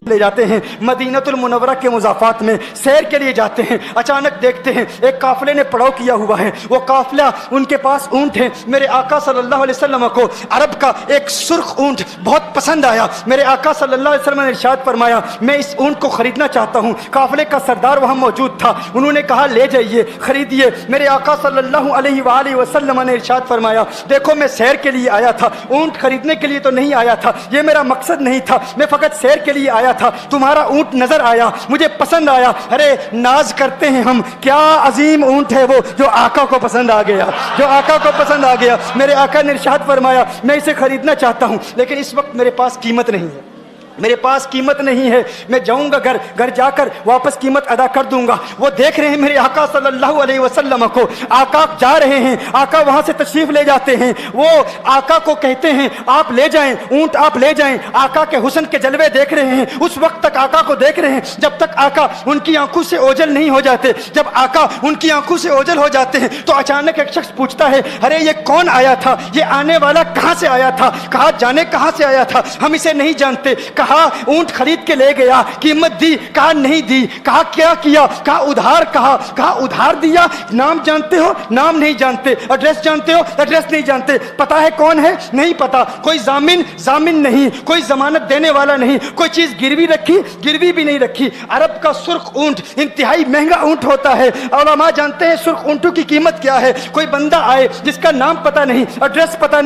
لے جاتے ہیں مدینۃ المنورہ کے مضافات میں سیر کے لیے جاتے ہیں. اچانک دیکھتے ہیں ایک قافلے نے پڑاؤ کیا ہوا ہے. وہ قافلہ ان کے پاس اونٹ ہے. میرے آقا صلی اللہ علیہ وسلم کو عرب کا ایک سرخ اونٹ بہت پسند آیا. میرے آقا صلی اللہ علیہ وسلم نے ارشاد فرمایا میں اس اونٹ کو خریدنا چاہتا ہوں. قافلے کا سردار وہاں موجود تھا. انہوں نے کہا لے جائیے, خریدیے. میرے آقا صلی اللہ علیہ وآلہ وسلم نے ارشاد فرمایا دیکھو میں سیر کے لیے آیا تھا, اونٹ خریدنے کے لیے تو نہیں آیا تھا, یہ میرا مقصد نہیں تھا, میں فقط سیر کے لیے آیا تھا. تمہارا اونٹ نظر آیا, مجھے پسند آیا. ارے ناز کرتے ہیں ہم, کیا عظیم اونٹ ہے وہ جو آقا کو پسند آ گیا, جو آقا کو پسند آ گیا. میرے آقا نے ارشاد فرمایا میں اسے خریدنا چاہتا ہوں لیکن اس وقت میرے پاس قیمت نہیں ہے, میرے پاس قیمت نہیں ہے. میں جاؤں گا گھر جا کر واپس قیمت ادا کر دوں گا. وہ دیکھ رہے ہیں میرے آقا صلی اللہ علیہ وسلم کو, آقا جا رہے ہیں, آقا وہاں سے تشریف لے جاتے ہیں. وہ آقا کو کہتے ہیں آپ لے جائیں, اونٹ آپ لے جائیں. آقا کے حسن کے جلوے دیکھ رہے ہیں, اس وقت تک آقا کو دیکھ رہے ہیں جب تک آقا ان کی آنکھوں سے اوجھل نہیں ہو جاتے. جب آقا ان کی آنکھوں سے اوجھل ہو جاتے ہیں تو اچانک ایک شخص پوچھتا ہے ارے یہ کون آیا تھا, یہ آنے والا کہاں سے آیا تھا, کہا جانے کہاں سے آیا تھا, ہم اسے نہیں جانتے. کہا اونٹ خرید کے لے گیا, قیمت دی, کہا نہیں دی. کہا کیا کیا, کہا ادھار, کہا ادھار دیا. نام جانتے ہو, نام نہیں جانتے. ایڈریس جانتے ہو, ایڈریس نہیں جانتے. پتا ہے کون ہے, نہیں پتا. کوئی ضامن نہیں, کوئی ضمانت دینے والا نہیں, کوئی چیز گروی رکھی, گروی بھی نہیں رکھی. عرب کا سرخ اونٹ انتہائی مہنگا اونٹ ہوتا ہے. علماء جانتے ہیں سرخ اونٹوں کی قیمت کیا ہے. کوئی بندہ آئے جس کا نام پتا نہیں, ایڈریس پتا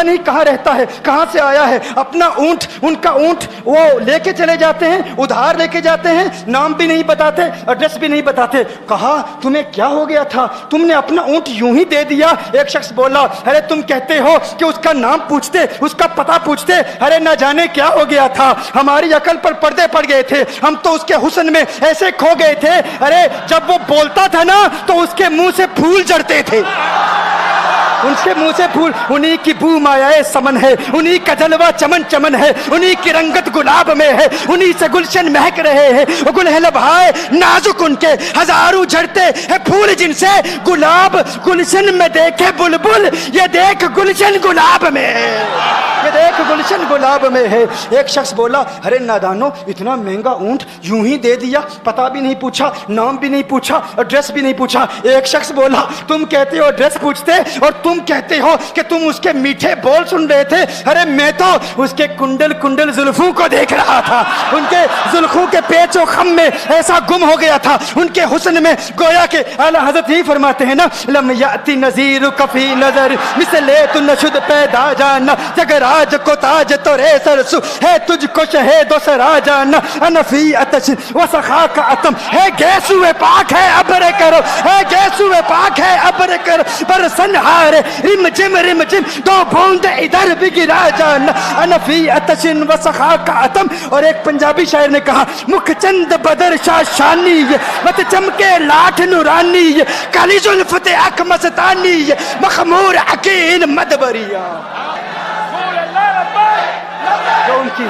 نہیں کہاں رہتا ہے, کہاں سے آیا ہے, اپنا اونٹ, ان کا اونٹ وہ لے کے چلے جاتے ہیں, ادھار لے کے جاتے ہیں, نام بھی نہیں بتاتے, ایڈریس بھی نہیں بتاتے. کہا تمہیں کیا ہو گیا تھا, تم نے اپنا اونٹ یوں ہی دے دیا. ایک شخص بولا ارے تم کہتے ہو کہ اس کا نام پوچھتے, اس کا پتہ پوچھتے, ارے نہ جانے کیا ہو گیا تھا, ہماری عقل پر پردے پڑ گئے تھے, ہم تو اس کے حسن میں ایسے کھو گئے تھے. ارے جب وہ بولتا تھا نا تو اس کے منہ سے پھول جھڑتے تھے, ان کے منہ سے پھول. انہی کی بو مایائے سمن ہے, انہی کا جلوہ چمن چمن ہے, انہی کی رنگت گلاب میں ہے, انہی سے گلشن مہک رہے ہیں. گل ہے لبھائے نازک ان کے, ہزاروں جھڑتے ہیں پھول جن سے گلاب گلشن میں دیکھے بلبل, یہ دیکھ گلشن گلاب میں ہے, یہ دیکھ گلشن گلاب میں ہے. ایک شخص بولا ارے نادانو اتنا مہنگا اونٹ یوں ہی دے دیا, پتہ بھی نہیں پوچھا, نام بھی نہیں پوچھا, ایڈریس بھی نہیں پوچھا. ایک شخص بولا تم کہتے ہو ایڈریس پوچھتے اور تم کہتے ہو کہ تم اس کے میٹھے بول سن رہے تھے. ارے میں تو اس کے کنڈل زلفوں کو دیکھ رہا تھا, ان کے زلفوں کے پیچ و خم میں ایسا گم ہو گیا تھا, ان کے حسن میں. گویا کہ اعلیٰ حضرت ہی فرماتے ہیں نا لم یاتی نذیر کفی نظر مثلے تو نشد پیدا جانا, جگراج کو تاج تو رے سرسو ہے تجھ کو شہید و سرا جانا. انفی اتش و سخا کا اتم ہے گیسو پاک ہے ابر کرو, ہے گیسو پاک ہے ابر کرو, پر سنہارے رم جم دو بوند ادھر بھی گرا جانا. انفی اتشن و سخا کا اتم. اور ایک پنجابی شاعر نے کہا مکھ چند بدر شاہ شانی, مت چمکے لاٹھ نورانی, کالی زلفت اک مستانی, مخمور عقین مدبریا. جو ان کی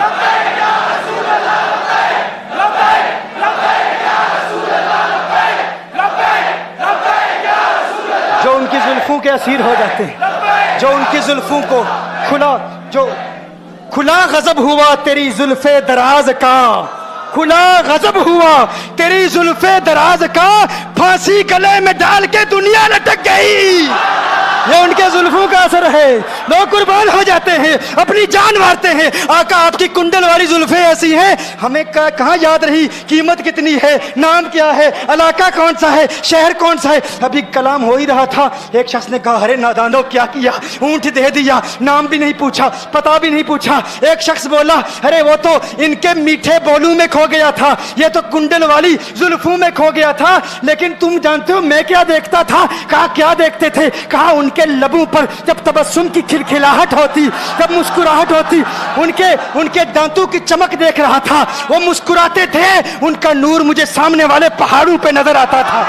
جو ان کی زلفوں کے اسیر ہو جاتے ہیں, جو ان کی زلفوں کو کھلا غضب ہوا تیری زلف دراز کا, کھلا غضب ہوا تیری زلف دراز کا, پھانسی گلے میں ڈال کے دنیا لٹک گئی. یہ ان کے زلفوں کا اثر ہے. لوگ قربان ہو جاتے ہیں, اپنی جان مارتے ہیں. آقا آپ کی کنڈل والی زلفیں ایسی ہیں, ہمیں کہاں یاد رہی قیمت کتنی ہے, نام کیا ہے, علاقہ کون سا ہے, شہر کون سا ہے. ابھی کلام ہو ہی رہا تھا, ایک شخص نے کہا ارے نادانو کیا کیا, اونٹ دے دیا, نام بھی نہیں پوچھا, پتہ بھی نہیں پوچھا. ایک شخص بولا ارے وہ تو ان کے میٹھے بولوں میں کھو گیا تھا, یہ تو کنڈل والی زلفوں میں کھو گیا تھا. لیکن تم جانتے ہو میں کیا دیکھتا تھا. کہا کیا دیکھتے تھے. کہا ان کے لبوں پر جب تبسم کی کھلکھلاہٹ ہوتی, جب مسکراہٹ ہوتی, ان کے دانتوں کی چمک دیکھ رہا تھا. وہ مسکراتے تھے, ان کا نور مجھے سامنے والے پہاڑوں پہ نظر آتا تھا,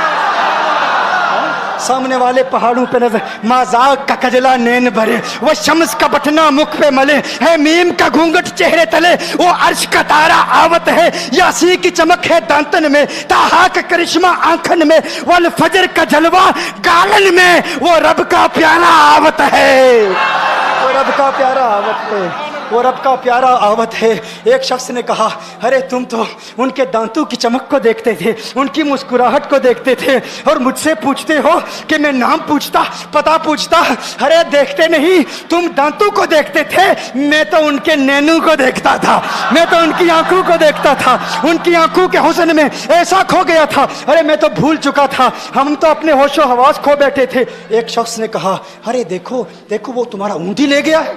سامنے والے پہاڑوں پہ نظر. مازاق کا کجلا نین بھرے, وہ شمس کا بٹنا مکھ پہ ملے, ہے میم کا گھونگٹ چہرے تلے, وہ عرش کا تارا آوت ہے, یاسی کی چمک ہے دانتن میں, تاہا کا کرشمہ آنکھن میں, والفجر کا جلوہ گالن میں, وہ رب کا پیارا آوت ہے, وہ رب کا پیارا آوت ہے. وہ رب کا پیارا آوت ہے. ایک شخص نے کہا ارے تم تو ان کے دانتوں کی چمک کو دیکھتے تھے, ان کی مسکراہٹ کو دیکھتے تھے, اور مجھ سے پوچھتے ہو کہ میں نام پوچھتا پتہ پوچھتا. ارے دیکھتے نہیں, تم دانتوں کو دیکھتے تھے, میں تو ان کے نینوں کو دیکھتا تھا, میں تو ان کی آنکھوں کو دیکھتا تھا, ان کی آنکھوں کے حسن میں ایسا کھو گیا تھا. ارے میں تو بھول چکا تھا, ہم تو اپنے ہوش و حواس کھو بیٹھے تھے. ایک شخص نے کہا ارے دیکھو دیکھو وہ تمہارا اونٹ ہی لے گیا ہے,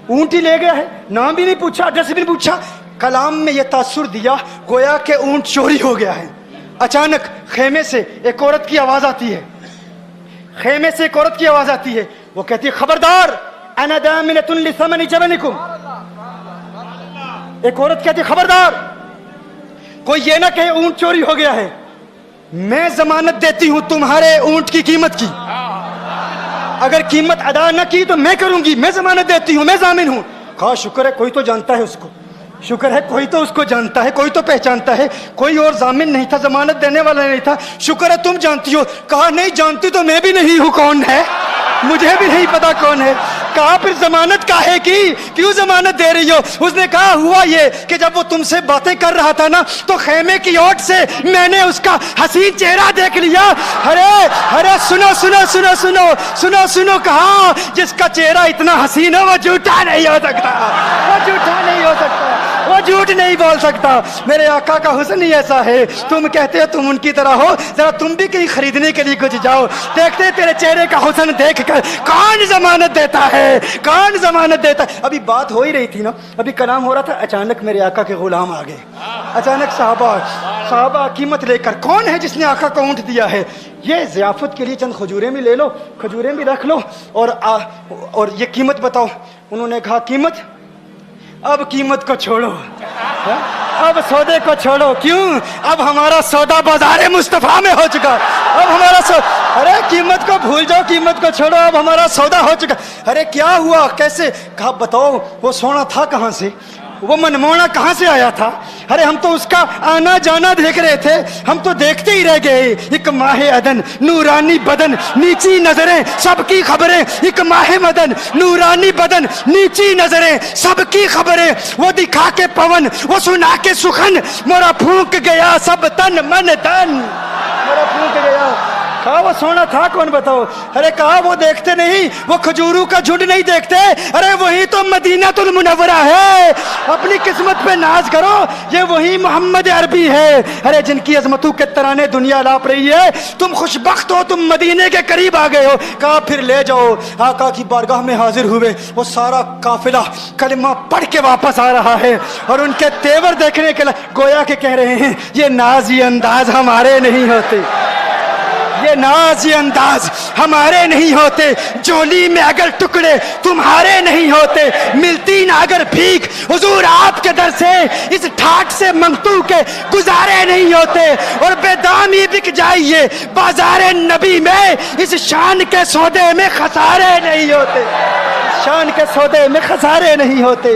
اونٹ ہی لے گیا ہے. نام بھی نہیں پوچھا, ایڈریس بھی نہیں پوچھا. کلام میں یہ تاثر دیا گویا کہ اونٹ چوری ہو گیا ہے. اچانک خیمے سے ایک عورت کی آواز آتی ہے, خیمے سے ایک عورت کی آواز آتی ہے. وہ کہتی ہے خبردار انا دامنۃ لثمن جبنکم. ایک عورت کہتی ہے خبردار کوئی یہ نہ کہے اونٹ چوری ہو گیا ہے, میں ضمانت دیتی ہوں تمہارے اونٹ کی قیمت کی. اگر قیمت ادا نہ کی تو میں کروں گی, میں ضمانت دیتی ہوں, میں ضامن ہوں. کہا شکر ہے کوئی تو جانتا ہے اس کو, شکر ہے کوئی تو اس کو جانتا ہے, کوئی تو پہچانتا ہے. کوئی اور ضامن نہیں تھا, ضمانت دینے والا نہیں تھا. شکر ہے تم جانتی ہو. کہا نہیں جانتی تو میں بھی نہیں ہوں, کون ہے مجھے بھی نہیں پتا کون ہے. کہا پھر ضمانت کاہے کی, کیوں ضمانت دے رہی ہو؟ اس نے کہا ہوا یہ کہ جب وہ تم سے باتیں کر رہا تھا نا تو خیمے کی اوٹ سے میں نے اس کا حسین چہرہ دیکھ لیا. ارے ارے سنو سنو سنو سنو سنو سنو, کہا جس کا چہرہ اتنا حسین ہو وہ جھوٹا نہیں ہو سکتا, وہ جھوٹا نہیں ہو سکتا, وہ جھوٹ نہیں بول سکتا. میرے آقا کا حسن ہی ایسا ہے. تم کہتے ہو تم ان کی طرح ہو, ذرا تم بھی کہیں خریدنے کے لیے کچھ جاؤ, دیکھتے تیرے چہرے کا حسن دیکھ کر کون ضمانت دیتا ہے, کون ضمانت دیتا ہے. ابھی بات ہو ہی رہی تھی نا, ابھی کلام ہو رہا تھا, اچانک میرے آقا کے غلام آ گئے. اچانک صحابہ قیمت لے کر, کون ہے جس نے آقا کو اونٹ دیا ہے؟ یہ ضیافت کے لیے چند کھجوریں بھی لے لو, کھجوریں بھی رکھ لو, اور یہ قیمت بتاؤ. انہوں نے کہا قیمت, اب قیمت کو چھوڑو, اب سودے کو چھوڑو. کیوں؟ اب ہمارا سودا بازار مصطفیٰ میں ہو چکا. اب ہمارا ارے قیمت کو بھول جاؤ, قیمت کو چھوڑو, اب ہمارا سودا ہو چکا. ارے کیا ہوا, کیسے؟ کہا بتاؤ وہ سونا تھا کہاں سے, وہ منمونا کہاں سے آیا تھا؟ ارے ہم تو اس کا آنا جانا دیکھ رہے تھے, ہم تو دیکھتے ہی رہ گئے. ایک ماہ عدن نورانی بدن نیچی نظریں سب کی خبریں, ایک ماہ مدن نورانی بدن نیچی نظریں سب کی خبریں. وہ دکھا کے پون, وہ سنا کے سخن, مورا پھونک گیا سب تن من تن, مورا پھونک گیا. کہا وہ سونا تھا کون بتاؤ؟ ارے کہا وہ دیکھتے نہیں, وہ کھجوروں کا جھنڈ نہیں دیکھتے, ارے وہی تو مدینہ المنورہ ہے. اپنی قسمت پہ ناز کرو, یہ وہی محمد عربی ہے. ارے جن کی عظمتوں کے ترانے دنیا لاپ رہی ہے, تم خوش بخت ہو, تم مدینے کے قریب آ گئے ہو. کہا پھر لے جاؤ. آقا کی بارگاہ میں حاضر ہوئے. وہ سارا قافلہ کلمہ پڑھ کے واپس آ رہا ہے, اور ان کے تیور دیکھنے کے لیے گویا کہ کہہ رہے ہیں یہ ناز یہ انداز ہمارے نہیں ہوتے, یہ ناز یہ انداز ہمارے نہیں ہوتے. جولی میں اگر ٹکڑے تمہارے نہیں ہوتے, ملتی نہ اگر بھیک حضور آپ کے در سے, اس ٹھاٹ سے منگتو کے گزارے نہیں ہوتے. اور بے دامی بک جائیے بازار نبی میں, اس شان کے سودے میں خسارے نہیں ہوتے, شان کے سودے میں خسارے نہیں ہوتے.